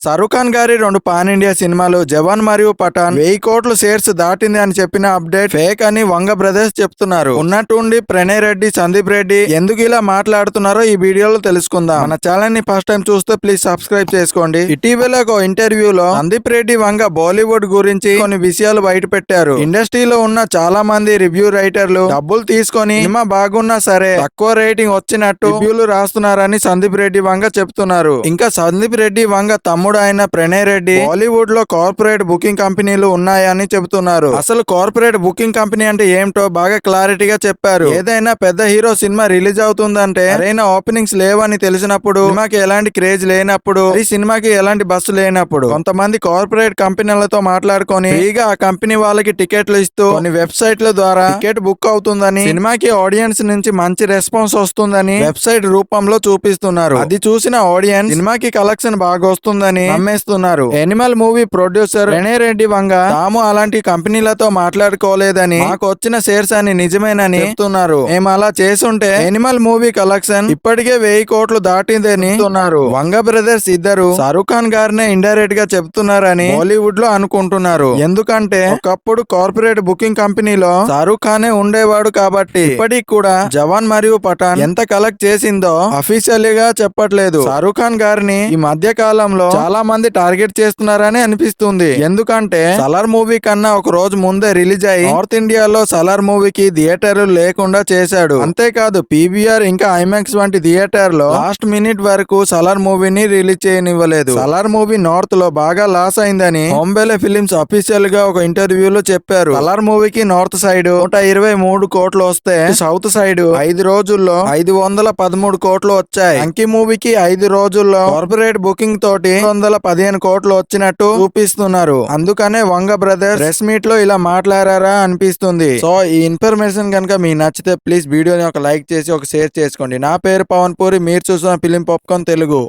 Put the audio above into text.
షారుఖ్ ఖాన్ గారి 2 pan India సినిమాలు జవాన్ మరియు పఠాన్ 1000 కోట్లు షేర్స్ దాటింది అని చెప్పిన అప్డేట్ ఫేక్ అని వంగ బ్రదర్స్ చెప్తున్నారు. ఉన్నట్టుండి ప్రణయ్ రెడ్డి, సందీప్ రెడ్డి ఎందుకు ఇలా మాట్లాడుతున్నారో ఈ వీడియోలో తెలుసుకుందాం. మన ఛానల్ ని ఫస్ట్ టైం చూస్తే ప్లీజ్ సబ్స్క్రైబ్ చేసుకోండి. ఇటీవల ఒక ఇంటర్వ్యూలో సందీప్ రెడ్డి వంగ బాలీవుడ్ గురించి కొన్ని విషయాలు బయట పెట్టారు. ఇండస్ట్రీలో ఉన్న చాలా మంది రివ్యూ రైటర్లు డబ్బులు తీసుకొని సినిమా బాగున్నా సరే తక్కువ రేటింగ్ వచ్చినట్టు రివ్యూలు రాస్తున్నారని సందీప్ రెడ్డి వంగ చెప్తున్నారు. ఇంకా సందీప్ రెడ్డి వంగ తమ్ముడు అయిన ప్రణయ్ రెడ్డి బాలీవుడ్ లో కార్పొరేట్ బుకింగ్ కంపెనీలు ఉన్నాయని చెబుతున్నారు. అసలు కార్పొరేట్ బుకింగ్ కంపెనీ అంటే ఏమిటో బాగా క్లారిటీగా చెప్పారు. ఏదైనా పెద్ద హీరో సినిమా రిలీజ్ అవుతుందంటే సరైన ఓపెనింగ్స్ లేవని తెలిసినప్పుడు, సినిమాకి ఎలాంటి క్రేజ్ లేనప్పుడు, ఈ సినిమాకి ఎలాంటి బస్సు లేనప్పుడు కొంతమంది కార్పొరేట్ కంపెనీలతో మాట్లాడుకొని ఫ్రీగా ఆ కంపెనీ వాళ్ళకి టికెట్లు ఇస్తూ కొన్ని వెబ్సైట్ల ద్వారా టికెట్ బుక్ అవుతుందని, సినిమాకి ఆడియన్స్ నుంచి మంచి రెస్పాన్స్ వస్తుందని వెబ్సైట్ రూపంలో చూపిస్తున్నారు. అది చూసిన ఆడియన్స్ సినిమాకి కలెక్షన్ బాగా వస్తుందని నమ్మేస్తున్నారు. Animal movie producer Pranay Reddy Vanga తాము అలాంటి కంపెనీలతో మాట్లాడుకోలేదని, మాకు వచ్చిన షేర్స్ అని నిజమేనని చెప్తున్నారు. మేము అలా చేసుంటే ఎనిమల్ మూవీ కలెక్షన్ ఇప్పటికే 1000 కోట్లు దాటిందని చెప్తున్నారు. వంగ బ్రదర్స్ ఇద్దరు షారుఖ్ ఖాన్ గారినే ఇండైరెక్ట్ గా చెప్తున్నారని బాలీవుడ్ లో అనుకుంటున్నారు. ఎందుకంటే ఒకప్పుడు కార్పొరేట్ బుకింగ్ కంపెనీలో షారుఖ్ ఖానే ఉండేవాడు కాబట్టి ఇప్పటికి కూడా జవాన్ మరియు పఠాన్ ఎంత కలెక్ట్ చేసిందో అఫీషియల్ గా చెప్పట్లేదు. షారుఖ్ ఖాన్ గారిని ఈ మధ్య కాలంలో చాలా మంది టార్గెట్ చేస్తున్నారని అనిపిస్తుంది. ఎందుకంటే సలార్ మూవీ కన్నా ఒక రోజు ముందే రిలీజ్ అయ్యి నార్త్ ఇండియాలో సలార్ మూవీకి థియేటర్లు లేకుండా చేశాడు. అంతేకాదు పీవీఆర్ ఇంకా ఐమాక్స్ వంటి థియేటర్ లో లాస్ట్ మినిట్ వరకు సలార్ మూవీని రిలీజ్ చేయనివ్వలేదు. సలార్ మూవీ నార్త్ లో బాగా లాస్ అయిందని బాంబేలో ఫిలిమ్స్ అఫీషియల్ గా ఒక ఇంటర్వ్యూలో చెప్పారు. సలార్ మూవీకి నార్త్ సైడ్ 123 కోట్లు వస్తే సౌత్ సైడ్ 5 రోజుల్లో 513 కోట్లు వచ్చాయి. అంకి మూవీకి 5 రోజుల్లో కార్పొరేట్ బుకింగ్ తోటి 215 కోట్లు వచ్చినట్టు చూపిస్తున్నారు. అందుకనే వంగ బ్రదర్స్ ప్రెస్ మీట్ లో ఇలా మాట్లాడారా అనిపిస్తుంది. సో ఈ ఇన్ఫర్మేషన్ కనుక మీకు నచ్చితే ప్లీజ్ వీడియోని ఒక లైక్ చేసి ఒక షేర్ చేసుకోండి. నా పేరు పవన్ పూరి, మీరు చూస్తున్న ఫిలిం పాప్కార్న్ తెలుగు.